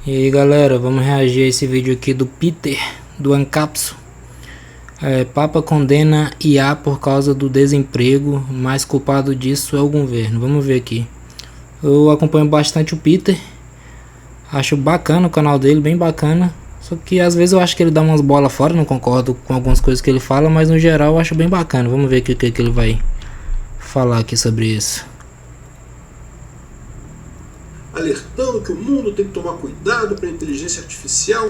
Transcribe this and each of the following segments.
E aí galera, vamos reagir a esse vídeo aqui do Peter, do Ancapso. Papa condena IA por causa do desemprego, mas culpado disso é o governo. Vamos ver aqui. Eu acompanho bastante o Peter, acho bacana o canal dele, bem bacana. Só que às vezes eu acho que ele dá umas bolas fora, não concordo com algumas coisas que ele fala, mas no geral eu acho bem bacana. Vamos ver aqui o que ele vai falar aqui sobre isso. Alertando que o mundo tem que tomar cuidado para a inteligência artificial.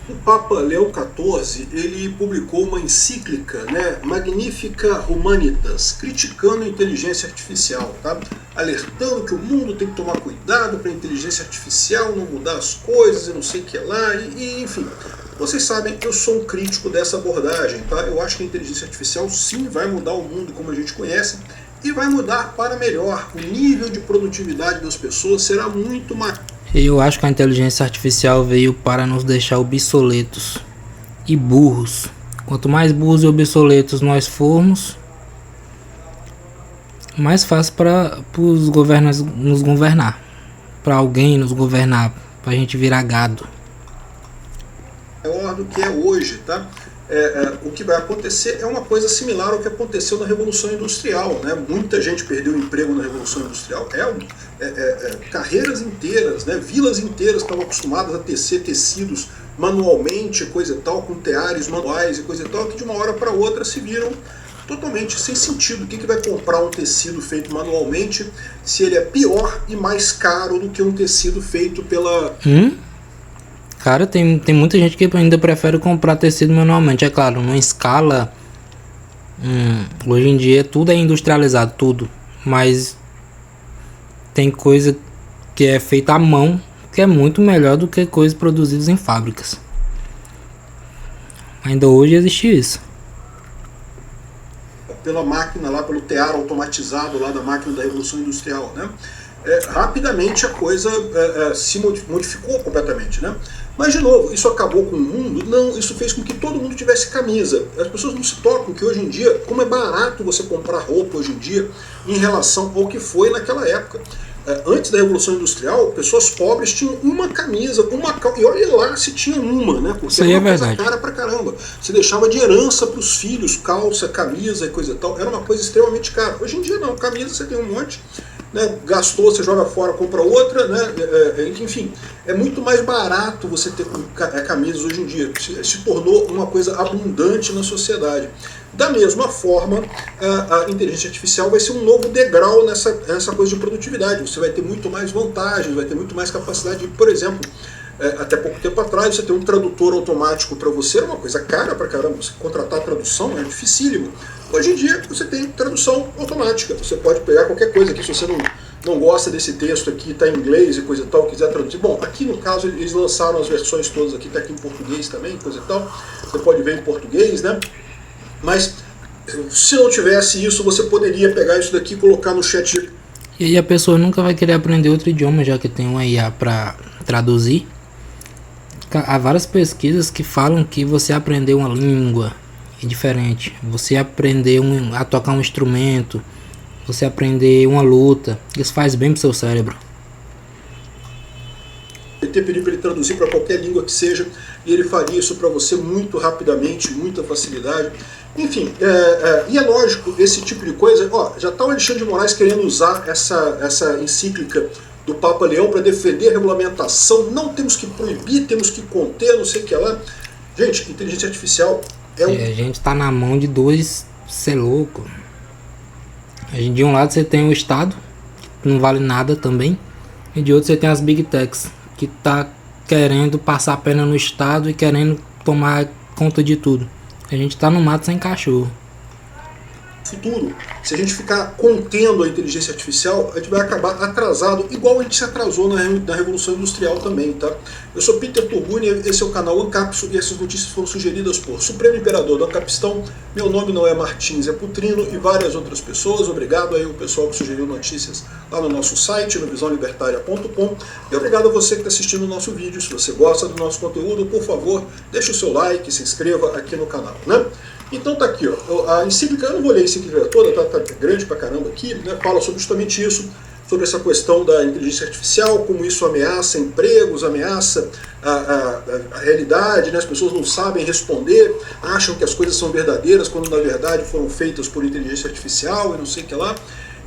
O Papa Leão XIV, ele publicou uma encíclica, Magnificat Humanitas, criticando a inteligência artificial, tá? Alertando que o mundo tem que tomar cuidado para a inteligência artificial não mudar as coisas e não sei o que lá, enfim. Vocês sabem que eu sou um crítico dessa abordagem, tá? Eu acho que a inteligência artificial sim vai mudar o mundo como a gente conhece, e vai mudar para melhor. O nível de produtividade das pessoas será muito maior. Eu acho que a inteligência artificial veio para nos deixar obsoletos e burros. Quanto mais burros e obsoletos nós formos, mais fácil para os governos nos governar, para alguém nos governar, para a gente virar gado. Maior do que é hoje, tá? O que vai acontecer é uma coisa similar ao que aconteceu na Revolução Industrial, né? Muita gente perdeu o emprego na Revolução Industrial. Carreiras inteiras, vilas inteiras estavam acostumadas a tecer tecidos manualmente, coisa e tal, com teares manuais e coisa e tal, que de uma hora para outra se viram totalmente sem sentido. Quem que vai comprar um tecido feito manualmente se ele é pior e mais caro do que um tecido feito pela... Cara, tem muita gente que ainda prefere comprar tecido manualmente. É claro, numa escala... hoje em dia tudo é industrializado, tudo. Mas tem coisa que é feita à mão, que é muito melhor do que coisas produzidas em fábricas. Ainda hoje existe isso. Pela máquina lá, pelo tear automatizado lá da máquina da Revolução Industrial, né? Rapidamente a coisa se modificou completamente, né? Mas, de novo, isso acabou com o mundo? Não, isso fez com que todo mundo tivesse camisa. As pessoas não se tocam que hoje em dia, como é barato você comprar roupa hoje em dia em relação ao que foi naquela época. Antes da Revolução Industrial, pessoas pobres tinham uma camisa, e olha lá se tinha uma, né? Porque isso aí era uma é coisa verdade. cara pra caramba. Você deixava de herança para os filhos, calça, camisa e coisa e tal. Era uma coisa extremamente cara. Hoje em dia não, camisa você tem um monte, né? Gastou, você joga fora, compra outra, né? Enfim, é muito mais barato você ter camisas hoje em dia. Se tornou uma coisa abundante na sociedade. Da mesma forma, a inteligência artificial vai ser um novo degrau nessa coisa de produtividade. Você vai ter muito mais vantagens, vai ter muito mais capacidade de, por exemplo, até pouco tempo atrás, você ter um tradutor automático para você era uma coisa cara pra caramba. Você contratar tradução é dificílimo. Hoje em dia, você tem tradução automática. Você pode pegar qualquer coisa aqui, se você não gosta desse texto aqui, está em inglês e coisa e tal, quiser traduzir. Bom, aqui no caso eles lançaram as versões todas aqui, está aqui em português também, coisa e tal. Você pode ver em português, né? Mas se não tivesse isso, você poderia pegar isso daqui e colocar no chat. E aí a pessoa nunca vai querer aprender outro idioma, já que tem uma IA para traduzir. Há várias pesquisas que falam que você aprender uma língua é diferente. Você aprender a tocar um instrumento, você aprender uma luta, isso faz bem pro seu cérebro. Pedir para ele traduzir para qualquer língua que seja, e ele faria isso para você muito rapidamente, muita facilidade. Enfim, e é lógico, esse tipo de coisa, já está o Alexandre de Moraes querendo usar essa encíclica do Papa Leão para defender a regulamentação. Não temos que proibir, temos que conter, não sei o que lá. Gente, inteligência artificial a gente tá na mão de dois, cê é louco. De um lado você tem o Estado, que não vale nada também, e de outro você tem as Big Techs, que tá querendo passar a perna no Estado e querendo tomar conta de tudo. A gente tá no mato sem cachorro. Futuro, se a gente ficar contendo a inteligência artificial, a gente vai acabar atrasado, igual a gente se atrasou na Revolução Industrial também, tá? Eu sou Peter Toguni, esse é o canal Ancapso e essas notícias foram sugeridas por Supremo Imperador do Ancapistão. Meu nome não é Martins, é Putrino e várias outras pessoas. Obrigado aí o pessoal que sugeriu notícias lá no nosso site, no visãolibertaria.com, e obrigado a você que está assistindo o nosso vídeo. Se você gosta do nosso conteúdo, por favor, deixe o seu like, se inscreva aqui no canal, né? Então tá aqui, ó, a encíclica, eu não vou ler a encíclica toda, tá grande pra caramba aqui, né, fala sobre justamente isso, sobre essa questão da inteligência artificial, como isso ameaça empregos, ameaça a realidade, né? As pessoas não sabem responder, acham que as coisas são verdadeiras, quando na verdade foram feitas por inteligência artificial e não sei o que lá.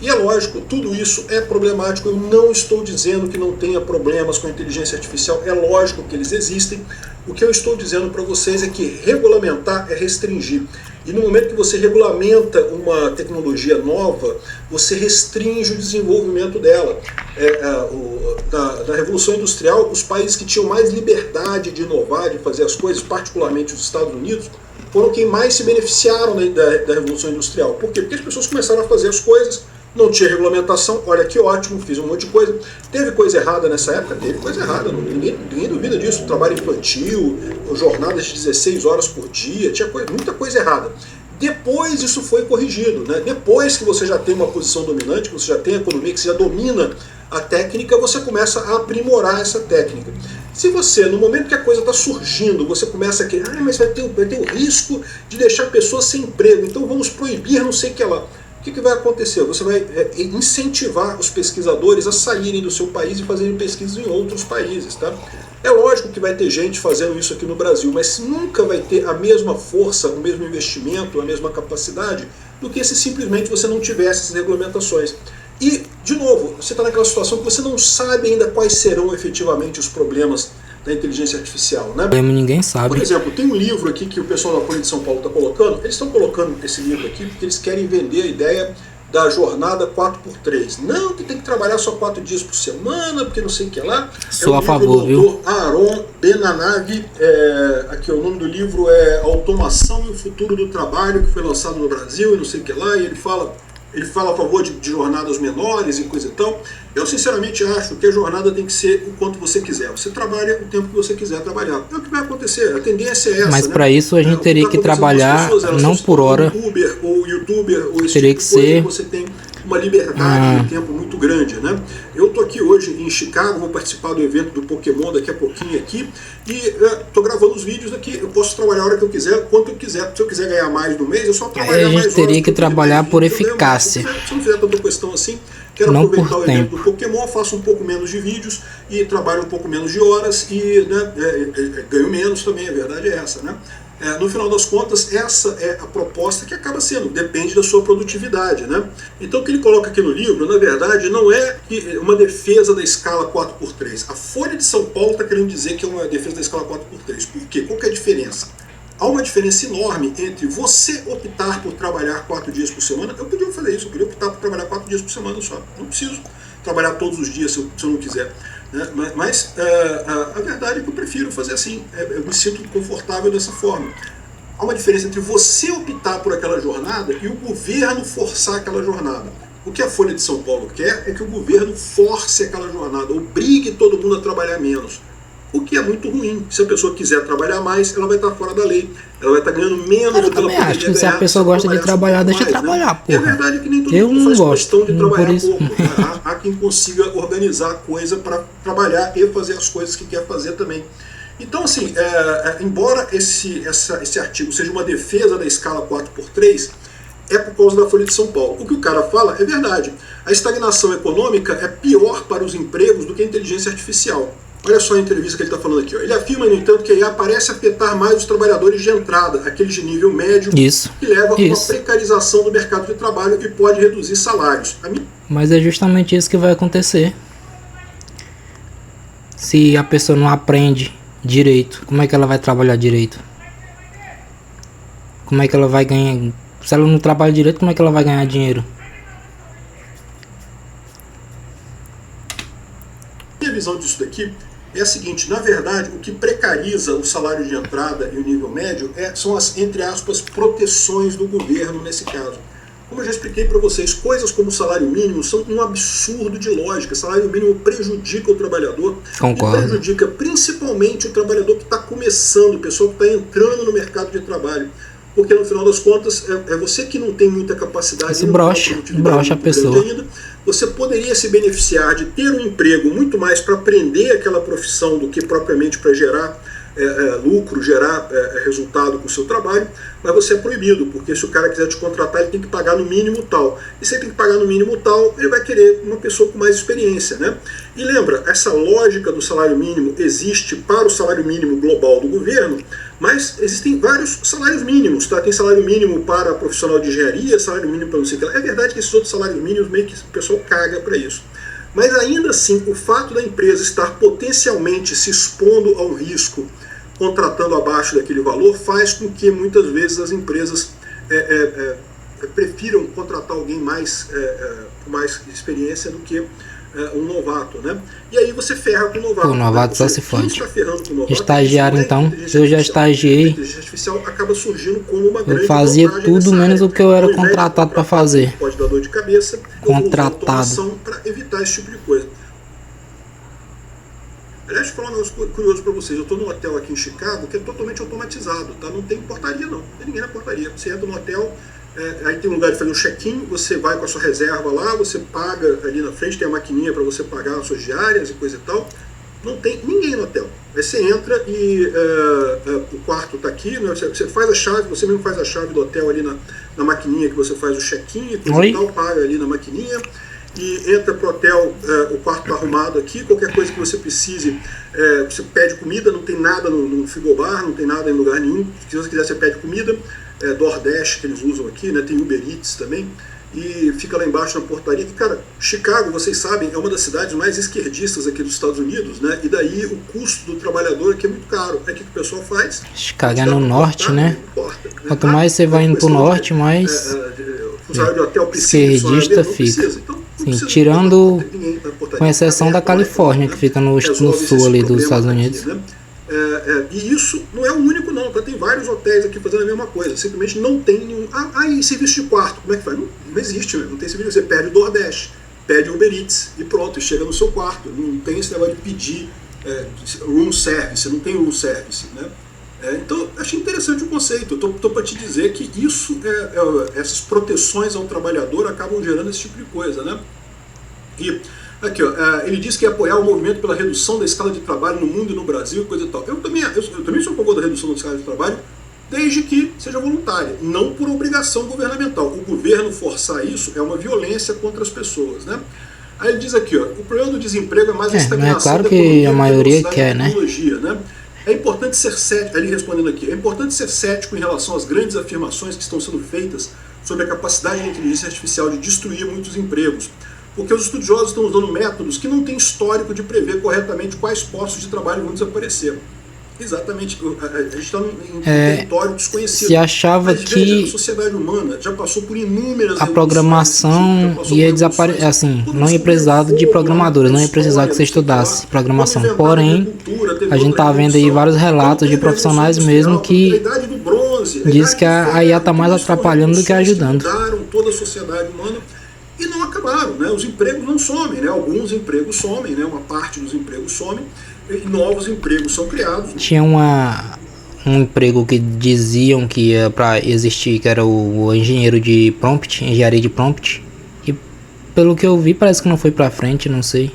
E é lógico, tudo isso é problemático, eu não estou dizendo que não tenha problemas com a inteligência artificial, é lógico que eles existem. O que eu estou dizendo para vocês é que regulamentar é restringir. E no momento que você regulamenta uma tecnologia nova, você restringe o desenvolvimento dela. Na Revolução Industrial, os países que tinham mais liberdade de inovar, de fazer as coisas, particularmente os Estados Unidos, foram quem mais se beneficiaram da Revolução Industrial. Por quê? Porque as pessoas começaram a fazer as coisas, não tinha regulamentação, olha que ótimo, fiz um monte de coisa. Teve coisa errada nessa época? Teve coisa errada, ninguém duvida disso. Trabalho infantil, jornadas de 16 horas por dia, tinha muita coisa errada. Depois isso foi corrigido, né? Depois que você já tem uma posição dominante, que você já tem a economia, que você já domina a técnica, você começa a aprimorar essa técnica. Se você, no momento que a coisa está surgindo, você começa a querer, mas vai ter o risco de deixar a pessoa sem emprego, então vamos proibir não sei o que lá. O que vai acontecer? Você vai incentivar os pesquisadores a saírem do seu país e fazerem pesquisas em outros países. Tá? É lógico que vai ter gente fazendo isso aqui no Brasil, mas nunca vai ter a mesma força, o mesmo investimento, a mesma capacidade do que se simplesmente você não tivesse essas regulamentações. E, de novo, você está naquela situação que você não sabe ainda quais serão efetivamente os problemas da inteligência artificial, né? Ninguém sabe. Por exemplo, tem um livro aqui que o pessoal da Folha de São Paulo está colocando. Eles estão colocando esse livro aqui porque eles querem vender a ideia da jornada 4x3. Não, que tem que trabalhar só 4 dias por semana, porque não sei o que lá. Sou a favor, viu? O Dr. Aaron Benanavi, aqui o nome do livro é Automação e o Futuro do Trabalho, que foi lançado no Brasil e não sei o que lá, e ele fala a favor de jornadas menores e coisa e tal. Eu sinceramente acho que a jornada tem que ser o quanto você quiser. Você trabalha o tempo que você quiser trabalhar. É o que vai acontecer, a tendência é essa. Mas para isso a gente teria que trabalhar não por hora. YouTuber ou esse teria tipo que de coisa, ser você tem uma liberdade de tempo muito grande, né? Eu tô aqui hoje em Chicago, vou participar do evento do Pokémon daqui a pouquinho aqui e tô gravando os vídeos aqui. Eu posso trabalhar a hora que eu quiser, quanto eu quiser. Se eu quiser ganhar mais no mês, eu só trabalhar mais horas. A gente teria que trabalhar por eficácia. Se não fizer tanta questão assim, quero não aproveitar por o evento do Pokémon, faço um pouco menos de vídeos e trabalho um pouco menos de horas e ganho menos também, a verdade é essa, né? No final das contas, essa é a proposta que acaba sendo, depende da sua produtividade, né? Então o que ele coloca aqui no livro, na verdade, não é uma defesa da escala 4x3. A Folha de São Paulo está querendo dizer que é uma defesa da escala 4x3. Por quê? Qual que é a diferença? Há uma diferença enorme entre você optar por trabalhar 4 dias por semana. Eu podia fazer isso, eu podia optar por trabalhar 4 dias por semana só. Não preciso trabalhar todos os dias se eu não quiser. Né? Mas a verdade é que eu prefiro fazer assim. Eu me sinto confortável dessa forma. Há uma diferença entre você optar por aquela jornada e o governo forçar aquela jornada. O que a Folha de São Paulo quer é que o governo force aquela jornada, obrigue todo mundo a trabalhar menos. O que é muito ruim. Se a pessoa quiser trabalhar mais, ela vai estar fora da lei. Ela vai estar ganhando menos do que ela poderia ganhar. Se a pessoa gosta de trabalhar, deixa trabalhar, porra. É verdade que nem todo mundo faz questão de trabalhar pouco. Há quem consiga organizar a coisa para trabalhar e fazer as coisas que quer fazer também. Então, assim, embora esse artigo seja uma defesa da escala 4x3, é por causa da Folha de São Paulo. O que o cara fala é verdade. A estagnação econômica é pior para os empregos do que a inteligência artificial. Olha só a entrevista que ele está falando aqui. Ó. Ele afirma, no entanto, que a IA parece afetar mais os trabalhadores de entrada, aqueles de nível médio, que leva a uma precarização do mercado de trabalho e pode reduzir salários. Mas é justamente isso que vai acontecer. Se a pessoa não aprende direito, como é que ela vai trabalhar direito? Como é que ela vai ganhar? Se ela não trabalha direito, como é que ela vai ganhar dinheiro? Minha visão disso daqui é a seguinte: na verdade, o que precariza o salário de entrada e o nível médio são as, entre aspas, proteções do governo nesse caso. Como eu já expliquei para vocês, coisas como o salário mínimo são um absurdo de lógica. O salário mínimo prejudica o trabalhador. Concordo. E prejudica principalmente o trabalhador que está começando, o pessoal que está entrando no mercado de trabalho. Porque no final das contas, é você que não tem muita capacidade. Isso brocha a pessoa. Ainda, você poderia se beneficiar de ter um emprego muito mais para aprender aquela profissão do que propriamente para gerar lucro, gerar resultado com o seu trabalho, mas você é proibido, porque se o cara quiser te contratar, ele tem que pagar no mínimo tal. E se ele tem que pagar no mínimo tal, ele vai querer uma pessoa com mais experiência, né? E lembra, essa lógica do salário mínimo existe para o salário mínimo global do governo, mas existem vários salários mínimos, tá? Tem salário mínimo para profissional de engenharia, salário mínimo para não sei o que lá. É verdade que esses outros salários mínimos meio que o pessoal caga para isso. Mas ainda assim, o fato da empresa estar potencialmente se expondo ao risco, contratando abaixo daquele valor, faz com que muitas vezes as empresas prefiram contratar alguém com mais experiência do que um novato, né? E aí você ferra com o novato. O novato só se fode. Estagiário, então, eu já estagiei. A inteligência artificial acaba surgindo como uma grande eu fazia tudo menos o que eu era contratado para fazer. Pode dar dor de cabeça. Contratado. Para evitar esse tipo de coisa. Aliás, vou falar um negócio curioso para vocês. Eu estou num hotel aqui em Chicago que é totalmente automatizado, tá? Não tem portaria, não. Não tem ninguém na portaria. Você entra no hotel, aí tem um lugar de fazer um check-in, você vai com a sua reserva lá, você paga ali na frente, tem a maquininha para você pagar as suas diárias e coisa e tal. Não tem ninguém no hotel. Aí você entra e o quarto está aqui, né? Você faz a chave, você mesmo faz a chave do hotel ali na maquininha que você faz o check-in e coisa e tal, paga ali na maquininha. E entra pro hotel, o quarto está arrumado aqui, qualquer coisa que você precise, você pede comida, não tem nada no frigobar, não tem nada em lugar nenhum. Se você quiser, você pede comida, DoorDash que eles usam aqui, né, tem Uber Eats também, e fica lá embaixo na portaria. E, cara, Chicago, vocês sabem, é uma das cidades mais esquerdistas aqui dos Estados Unidos, né, e daí o custo do trabalhador aqui é muito caro. Aí o que o pessoal faz? Chicago é no norte, né? Quanto mais você vai indo pro norte, mais esquerdista fica. Sim, tirando, com exceção da Califórnia, que fica no sul ali dos Estados Unidos. Né? E isso não é o único não, tá? Tem vários hotéis aqui fazendo a mesma coisa, simplesmente não tem nenhum... e serviço de quarto, como é que faz? Não existe, não tem serviço, você pede o DoorDash, pede o Uber Eats e pronto, e chega no seu quarto, não tem esse negócio de pedir room service, não tem room service, né? Então, achei interessante o conceito. Eu estou para te dizer que isso, essas proteções ao trabalhador acabam gerando esse tipo de coisa, né? E aqui, ó, ele diz que ia apoiar o movimento pela redução da escala de trabalho no mundo e no Brasil e coisa e tal. Eu também sou a favor da redução da escala de trabalho, desde que seja voluntária, não por obrigação governamental. O governo forçar isso é uma violência contra as pessoas, né? Aí ele diz aqui, ó, o problema do desemprego é mais a estagnação é claro que a maioria quer, né? É importante ser cético, ele respondendo aqui, é importante ser cético em relação às grandes afirmações que estão sendo feitas sobre a capacidade da inteligência artificial de destruir muitos empregos, porque os estudiosos estão usando métodos que não têm histórico de prever corretamente quais postos de trabalho vão desaparecer. Exatamente, a gente está em território desconhecido. Se achava mas, que veja, a sociedade humana já passou por inúmeras a programação ia desaparecer, assim, não ia precisar de programadores, não ia precisar que você estudasse programação. Porém, a gente tá vendo aí vários relatos de profissionais mesmo que diz que a IA está mais atrapalhando do que ajudando. Toda a sociedade humana e não acabaram, né? Os empregos não somem, né? Alguns empregos somem, né? Uma parte dos empregos some. E novos empregos são criados. Tinha um emprego que diziam que ia para existir, que era o engenheiro de prompt, engenharia de prompt, e pelo que eu vi parece que não foi para frente, não sei.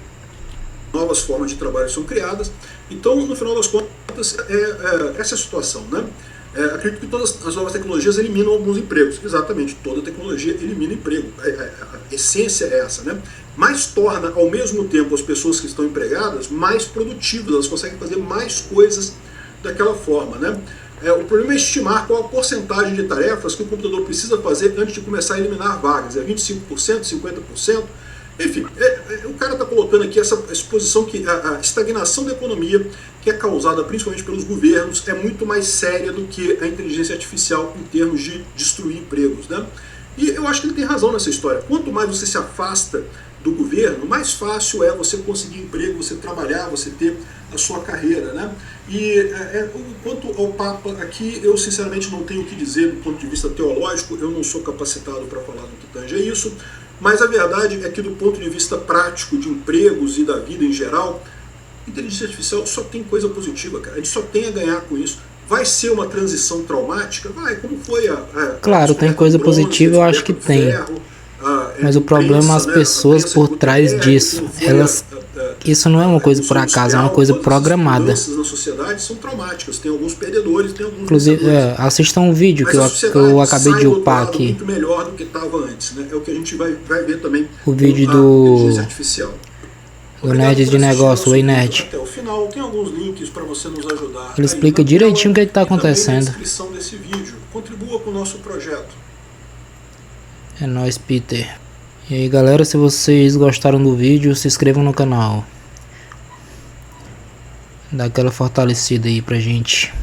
Novas formas de trabalho são criadas, então no final das contas essa é a situação, né? Acredito que todas as novas tecnologias eliminam alguns empregos. Exatamente, toda tecnologia elimina emprego. A essência é essa, né? Mas torna, ao mesmo tempo, as pessoas que estão empregadas mais produtivas, elas conseguem fazer mais coisas daquela forma, né? O problema é estimar qual a porcentagem de tarefas que o computador precisa fazer antes de começar a eliminar vagas. 25%, 50%? Enfim, o cara está colocando aqui essa exposição que a estagnação da economia, que é causada principalmente pelos governos, é muito mais séria do que a inteligência artificial em termos de destruir empregos, né? E eu acho que ele tem razão nessa história. Quanto mais você se afasta do governo, mais fácil é você conseguir emprego, você trabalhar, você ter a sua carreira, né? E quanto ao Papa aqui, eu sinceramente não tenho o que dizer do ponto de vista teológico, eu não sou capacitado para falar do que tange a isso, mas a verdade é que do ponto de vista prático de empregos e da vida em geral, inteligência artificial só tem coisa positiva, cara. A gente só tem a ganhar com isso. Vai ser uma transição traumática? Vai, como foi Claro, tem coisa positiva, eu acho que tem. Mas o problema é as pessoas por trás disso. Elas Isso não é uma coisa por acaso, é uma coisa programada. As mudanças na sociedade são traumáticas, tem alguns perdedores, tem alguns inclusive, assistam um vídeo que eu acabei de upar aqui. Muito melhor do que estava antes, né? É o que a gente vai ver também. O vídeo inteligência artificial. O Nerd de Negócio, o Nerd. Até o final tem alguns links para você nos ajudar. Ele explica direitinho o que está acontecendo. Na descrição desse vídeo. Contribua com o nosso projeto. É nóis, Peter. E aí, galera, se vocês gostaram do vídeo, se inscrevam no canal. Dá aquela fortalecida aí pra gente.